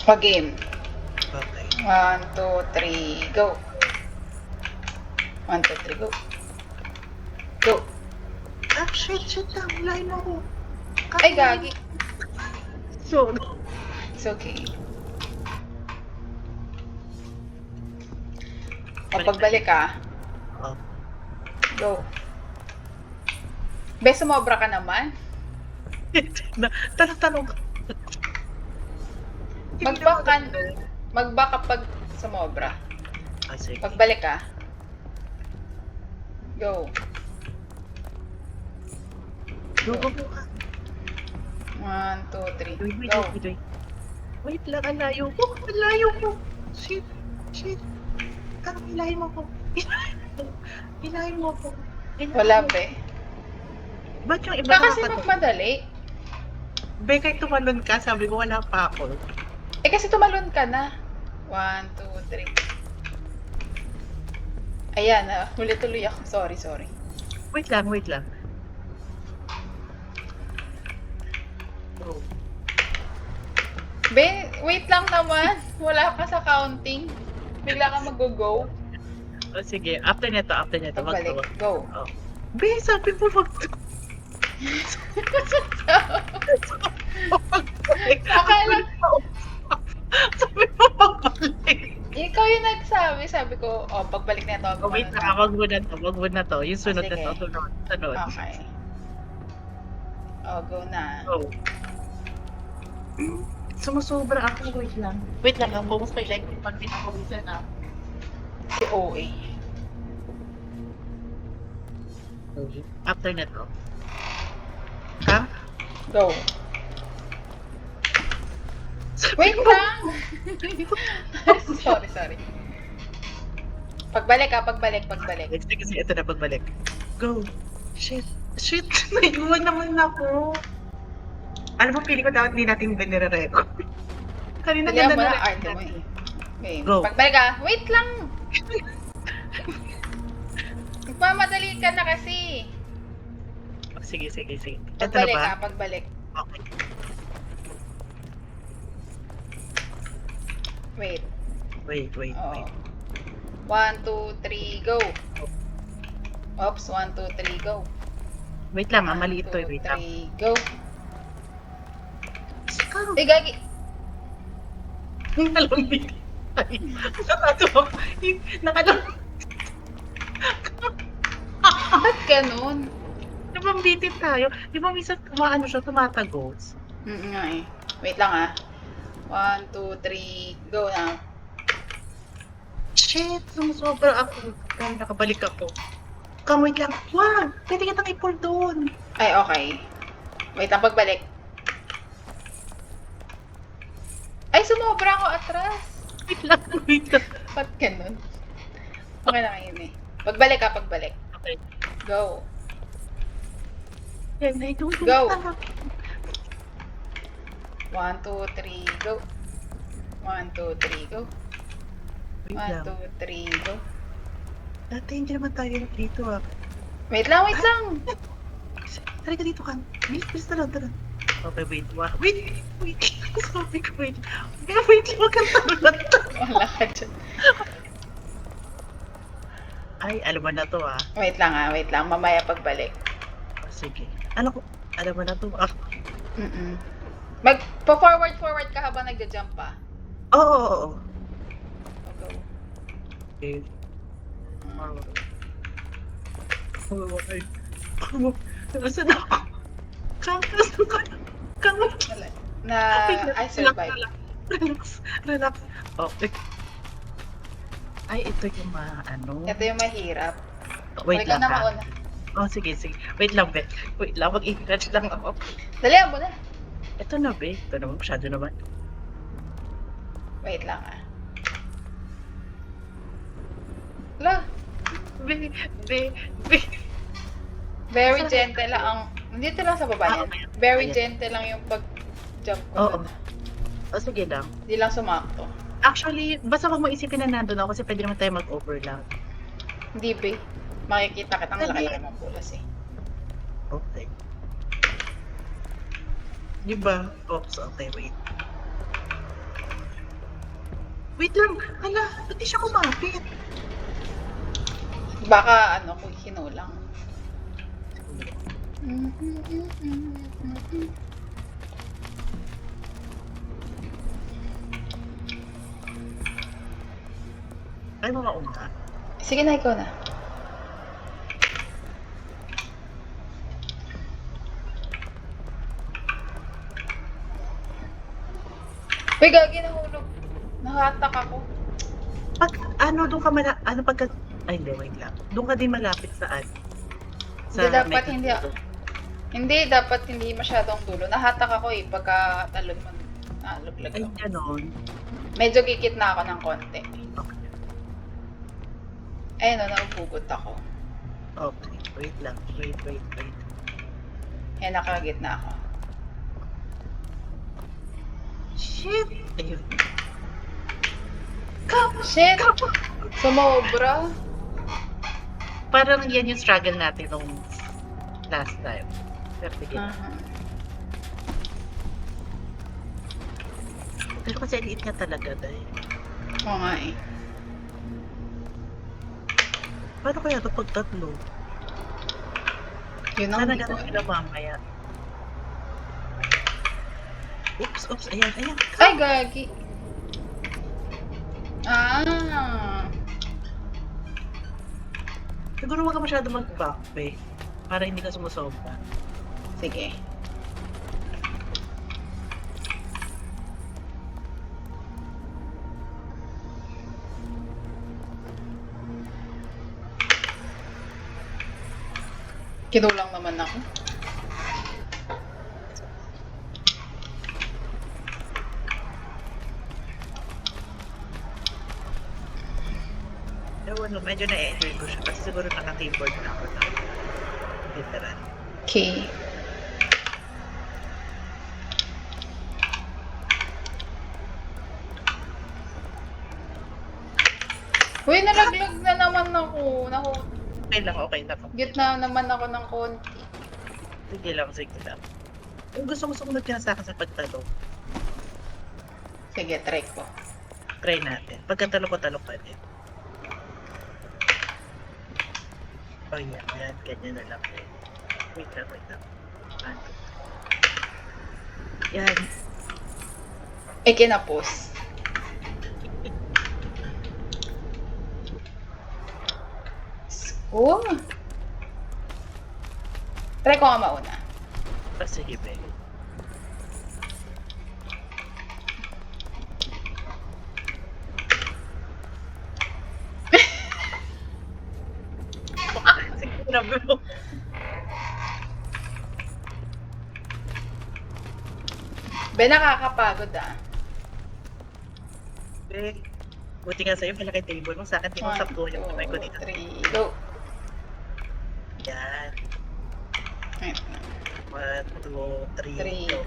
Pag-game. Okay. 1, 2, 3, go. 1, 2, 3, go. Go. Ah, shit lang. Lain ako. Ay, gagi. So, It's okay. O, pagbalik ka. oh. Go. Be, sumobra ka naman. Tanong ka. Mag-back ka. Mag-back kapag sumobra. Ah, sige. Pagbalik ka. Go. Go, go, go. 1, 2, 3, Wait. go. Wait lang, ang layo ko. Ang layo ko. Shit. Hilahin mo ko. Hilahin mo ko. Wala, be. Ba't yung iba Baka kasi nakakatawa? magmadali. Be, kahit tumalon ka, sabi ko wala pa ako. Eh, kasi tumalon ka na. 1, 2, 3. Ayan, huli tuloy ako. Sorry. Wait lang. Oh. Be, wait lang naman. Wala ka sa counting. Bigla ka mag-go. Oh, sige, after nito. Pagbalik. Wag. Go. Oh. Be, sabi mo wag. Akala, Sabi mo pagbalik. ikaw yung nagsabi. Sabi ko, pagbalik na ito. Oh, wait lang, wag mo na to. Yung sunod na sige. to, sunod. Okay. Go na. Go. Sumusobra ako, wait lang. Wait lang, ang bukas pa like pag pinapawisan na. Si OA. After na to. Ha? Go. Wait lang! Sorry. Pagbalik. Sige, ito na pagbalik. Go. Shit. Naiwan naman ako. Alam mo, pili ko dapat hindi natin binire-record. Kanina Dalihan ganda mo na na art mo eh. Okay. Go. Pagbalik ka. Wait lang! Magmamadali ka na kasi. Sige. Ito na Pagbalik ba? ka, pagbalik. Okay. Wait. Wait. 1, 2, 3, go. Oops, 1, 2, 3, go. Wait lang, mali ito. 1, 2, Wait lang. 3, go. Eh, gagi. Nakalambing. Ay, nakatawa. Ba't ganun? Napambitin tayo. Di ba minsan siya, tumatagos? Nga eh. Wait lang 1, 2, 3, go na. Shit, sumusobra ako. Kaya nakabalik ako. Wait lang. Wag! Pwede kitang i-pull doon. Ay, okay. Wait lang, pagbalik. Ay, sumobra ako atras. Wait lang. Ba't ganun? Okay na kayo eh. Pagbalik ka, pagbalik. Okay. Go. Yan, I don't Go. know. 1, 2, 3, go. 1, 2, 3, go. Wait 1, lang. 2, 3, go. Dati hindi naman tayo dito Wait lang. Tara ka dito, Kan. Please, tara. Okay, wait. Sabi ko, wait. Wait, wag kang tarunan. Wala ka dyan. Ay, alam mo na to Wait lang. Mamaya pagbalik. Sige. Alam mo na to Magpa-forward ka habang nagja-jump pa. Oo. Go. Okay. Nasaan ako? I survive. Relax. Okay. Ay, ito yung Ito yung mahirap. Wait Ikaw lang na ha. mauna. Sige. Wait lang, be. Wait lang, mag-i-stretch lang ako. Dalihan mo na. Ito na, be. Ito naman, masyado naman. Wait lang Ala, Be. very Sorry. gentle lang ang... Dito lang sa baba niyan. Okay. Very Ayan. gentle lang yung pag-jump ko. Oo. Sige lang. Hindi lang sumakto. Actually, basta wag mo isipin na nandun ako kasi pwede naman tayo mag-overlap. Hindi ba? Makikita kitang Hindi. laki-laki ng pulas eh. Okay. Di ba? Oops, okay, wait. Wait lang. Hala, ba't di siya kumapit? Baka ano, kung kinulang. Ay, mga una. Sige na, ikaw na. Uy, gagi, nahulog. Nahatak ako. Pag, ano, doon ka ano, pagka, ay, hindi, wait lang. Doon ka din malapit saan? Hindi, dapat medyo hindi dulo. Hindi, dapat hindi masyadong dulo. Nahatak ako eh, pagka talon mo. Naluglag Ay, ako. ganon. Medyo gigit na ako ng konti. Okay. Ayun o, naubugot ako. Okay, wait lang. Wait. Ayan, nakagit na ako. Shit! Ayun. Shit! Sumobra. Parang yan yung struggle natin nung last time. Pero sige. Aha. Pero kasi liit nga talaga dahil. Oo nga eh. Paano kaya ito pag tatlo? Yun ang Sana hindi ko ganun sila mamaya. Oops, ayan. Ay, gagi. Ah. Siguro wag ka masyado mag-back, be. Para hindi ka sumusobra. Sige. Kinulang naman ako. Ewan no, medyo na-enjoy ko siya kasi siguro naka-keyboard na ako na veteran. Okay. Uy, nalaglag na naman ako. Okay lang. Gitna naman ako ng konti. Sige lang. Kung gusto mo sumunod ka na sa akin sa pagtalo, Sige, try ko. try natin. Pagkatalo ko, talo pa din. Oh, yan. Ganyan na lang. Wait lang. Ano? Yan. Eh, kinapos. Oh! Try ko nga mauna. Sige, be. Sige, grabe mo. Be, nakakapagod ah. Be, buti nga sa'yo, malaki table mo. Sa akin, tinusapto yung kamay ko dito. 3, go. Yan. Ayun. 1, 2, 3, 3. go.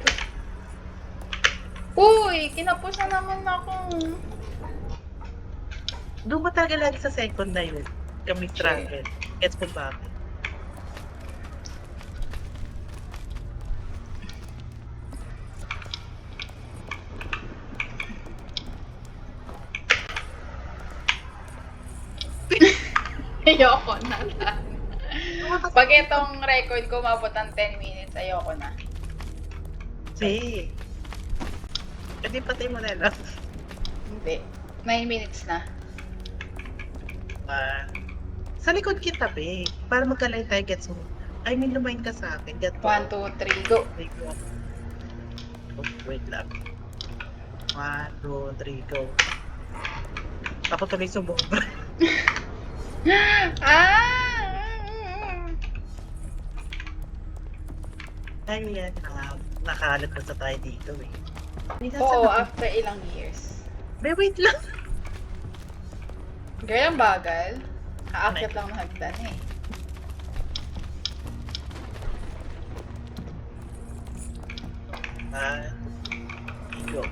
Uy, kinapos na naman ako. Doon ba talaga lagi sa second na yun? Kami struggle. Gets mo bakit? Ayoko na lang. Pag itong record ko mabot ng 10 minutes, ayoko na. Be. Pwede patay mo na lang. Hindi. 9 minutes na. Sa likod kita, be. Para magkalay tayo, gets mo. I mean, lumayin ka sa akin. Get 1, 2, 3, go. Oh, wait lang. 1, 2, 3, go. Ako tuloy sumobra. Ah! Ay, yan. Nakalat na sa tayo dito, eh. Oo, after ilang years. Be, wait lang. Girl, ang bagal. Aakyat lang ng hagdan eh. Go.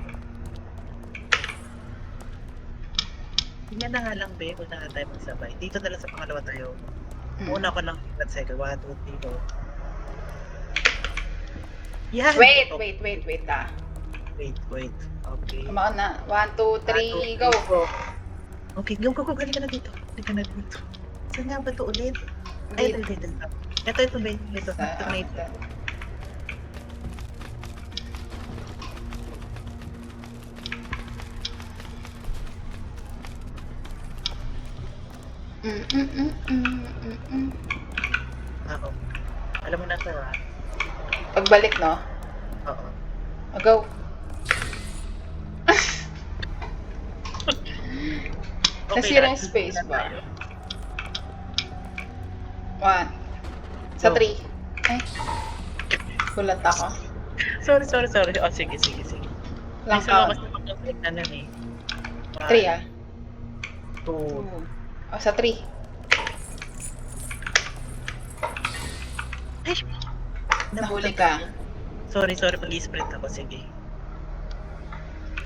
Tingnan na nga lang, be, kung na tayo magsabay. Dito na lang sa pangalawa tayo. Una ko lang, at second, 1, 2, 3, go. Yan! Wait Oh, ah. wait. Okay. Come on na. 1, 2, 3, go. Okay, go. Halika na dito. Saan nga ba ito ulit? Ay, Dito. ito. Ito, Ben. Ito na ito. Oo. Alam mo na ito, ha? Pagbalik, no? Oo. Go. Nasira yung space bar. 1. Sa Go. 3. Ay. Kulat ako. Sorry. Oh, sige. Lang May salamat count. sa pag-click na nun eh. 3 ah. 2. 2. O, sa 3. Ay! Nahuli ka. Sorry, mag-i-sprint ako. Sige.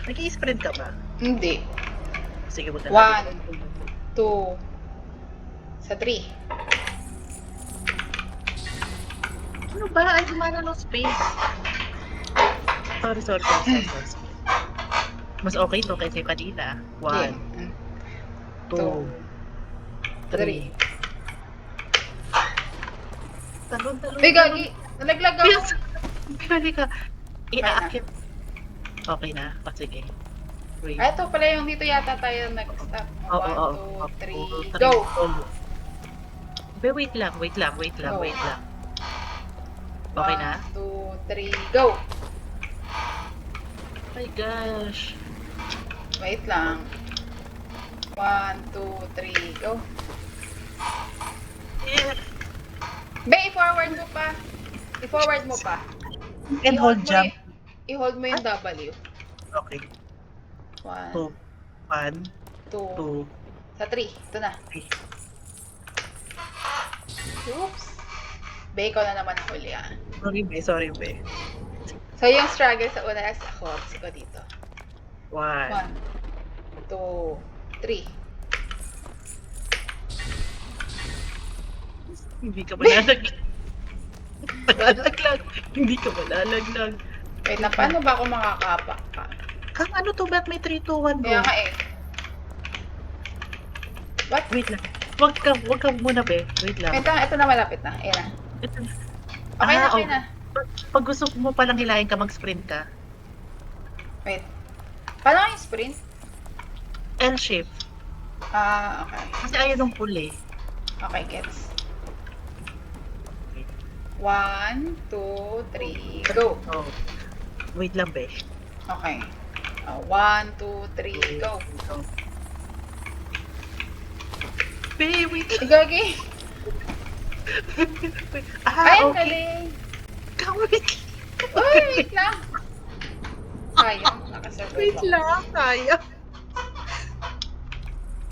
Nag-i-sprint ka ba? Hindi. Sige, buta 1, 2, sa 3. Ano ba? Ay, gumana ng space. Sorry. Mas okay to kaysa yung kanina. 1, 2, 3. Talon. Uy, gagi! Nalaglag ako! Halika. Iaakit. Okay na. Sige. Wait. Ah, ito pala yung dito yata tayo nag-stop. 1, 2, 3, go! Wait lang. Go. Okay na? 1, 2, 3, go! Oh my gosh. Wait lang. 1, 2, 3, go! Yeah. Be, i-forward mo pa. And hold jump. I-hold mo yung W. Okay. 1, 1, 2, 2, sa 3. Ito na. 3. Oops. Be, ikaw na naman ang huli ah. Sorry, be. So, yung struggle sa una is ako. Tapos ikaw dito. 1. 1, 2, 3. Hindi ka malalaglag. Hindi ka malalaglag. Wait na, paano ba ako makakapak ka? Kang ano to? Ba't may 3, 2, 1 Kaya go? nga eh. What? Wait lang. Wag ka muna, be. Wait lang. Wait lang, ito na malapit na. Ayan na. Ito na. Okay na. Pag gusto mo palang hilahin ka, mag-sprint ka. Wait. Paano yung sprint? L-shape. Ah, okay. Kasi ayaw ng pull eh. Okay, gets. 1, 2, 3, go! Oh. Wait lang, be. Okay. 1, 2, 3, go! Be, wait lang. Gagi! Ay, ang Okay. galing! Wait. Uy, wait lang! Sayang, nakasurvive Wait ako. lang, kaya.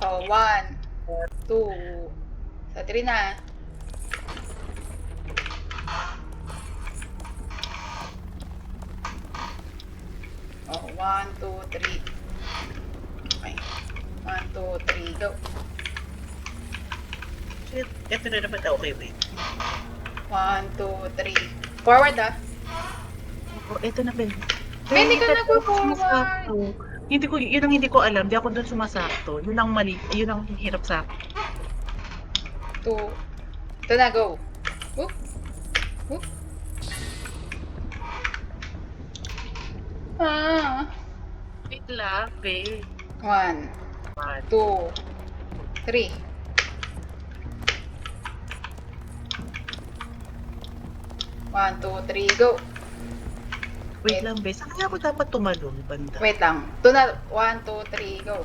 1, 2, sa 3 na. Oh, 1, 2, 3. Okay. 1, 2, 3, go. Shit, ito na naman. Okay, wait. 1, 2, 3. Forward ah. Oh, ito na, Ben. Hindi ka nagpo-forward. Sumasakto. Yun ang hindi ko alam. Di ako doon sumasakto. Yun ang mali. Yun ang hirap sa akin. 2. Ito na, go. Whoop. Whoop. Ah. Wait lang, Ben. 1, 2, 3. One, two, three, go. Wait lang, Ben. Saan kaya ako dapat tumalon, banda? Wait lang. Ito na. 1, 2, 3, go.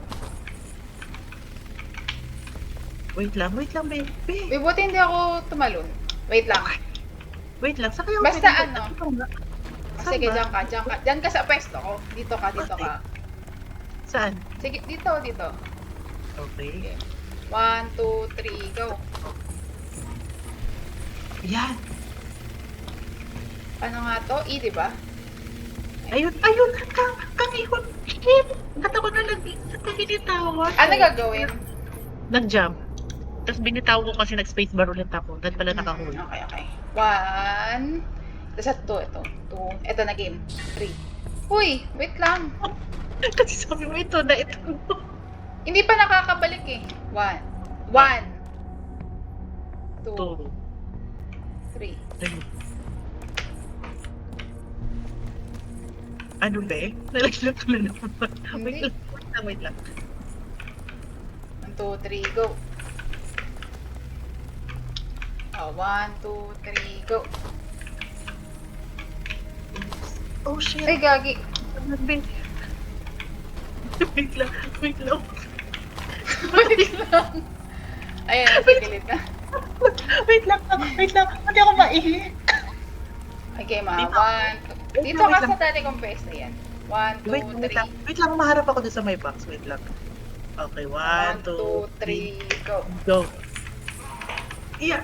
Wait lang, Ben. Ben. Uy, buti hindi ako tumalon. Wait lang. Wait lang, saan kaya ako Basta pwede- ano? Ito nga. Saan Sige, ba? diyan ka. Diyan ka sa pwesto ko. Dito ka. Saan? Sige, dito. Okay. 1, 2, 3, go. Yan. Ano nga to? E, di ba? Ayun. Kang-ihon. Shit. Ba't ako nagbitawan? Ano gagawin? Nag-jump. Tapos binitaw ko kasi nag-spacebar ulit ako. Dahil pala nakahuli. Okay. 1. Tapos at 2. Ito. 2. Ito na game. 3. Uy, wait lang. Kasi sabi mo ito na ito. Hindi pa nakakabalik eh. 1, 2, 2, 3. 3. Ano be? Nalaglag ko na naman. Hindi. Wait lang. 1, 2, 3, go. Oh, 1, 2, 3, go. Oh shit. Ay, gagi. Ano be? Wait lang. Wait lang. Ayan, nasa gilid na. Wait lang. Hindi ako maihi. Okay, ma. Dito. 1, 2. Dito Wait ka lang. sa dati kong pwesto yan. 1, 2, 3. Wait lang, maharap ako doon sa may box. Wait lang. Okay, 1, 1, 2, 2, 3, go. go. Yeah.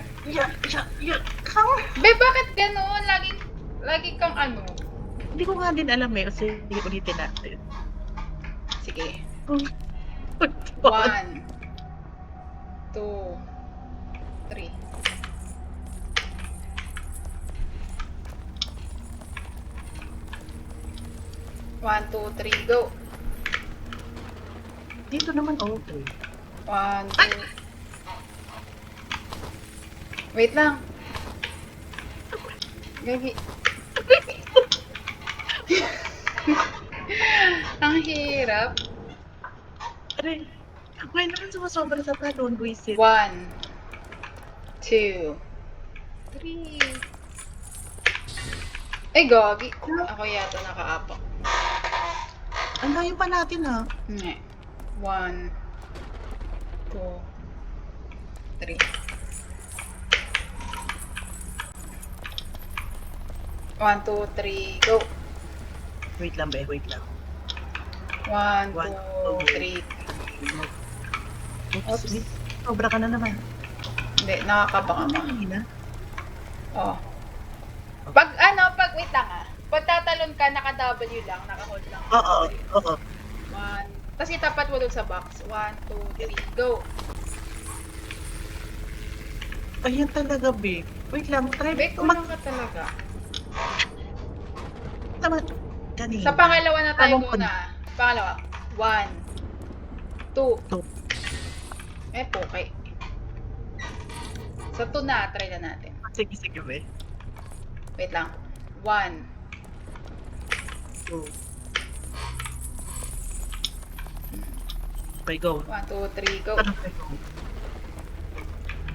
Come. Be, bakit gano'n? Lagi kang ano? Hindi ko nga din alam eh. Kasi ulitin natin. Sige. 1, 1, 2, 3. One, two, three, go. Dito naman okay. 1, 2. Wait lang. Gagi. Ang hirap. Aray. Why naman sumasobra sa talon, Wisit? 1, 2, 3. Ay, gagi. Ako yata nakaapak. Ang layo pa natin ha. Hindi. 1, 2, 3. 1, 2, 3, go. Wait lang be, wait lang. 1, 1, 2, 3. Oops, Oops. wait. Sobra ka na naman. Hindi, nakakabaka ma. Kanina. Oh. Pag wait lang ah. Pag tatalon ka, naka-W lang, naka-hold lang. Oo. 1. Tapos itapat mo dun sa box. 1, 2, 3, go. Ayan talaga, be. Wait lang, try Be, kulang ka talaga. Tama. Kanina. Sa pangalawa na tayo Tamang muna. Pangalawa. 1, 2. 2. Eh, okay. Sa 2 na, try na natin. Sige, be. Wait lang. 1, 2. Okay, go. 1, 2, 3, go. Ano kayo?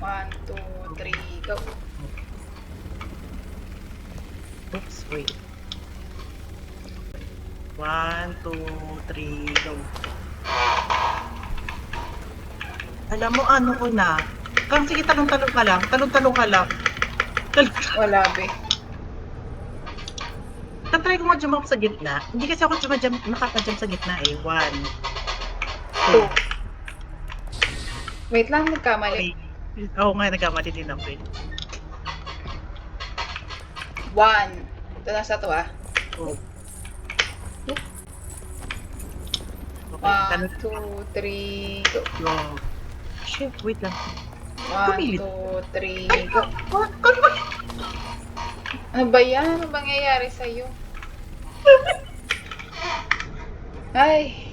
1, 2, 3, go. Oops, wait. 1, 2, 3, go. Alam mo, ano ko na. Sige, talong-talong ka lang. Talong-talong ka lang. Wala, be. Tatry ko nga jump sa gitna. Hindi kasi ako nakaka-jump sa gitna eh. 1, 2. Wait lang, nagkamali. 3. Oo nga, nagkamali din ako eh. 1. Ito na sa 2 ah. Oh. 1, 2, 3, go. Go. Shit, wait lang. 1, Pumilit. 2, 3, go. What? Ano ba? Ano ba yan? Ano bang nangyayari sa'yo? Ay,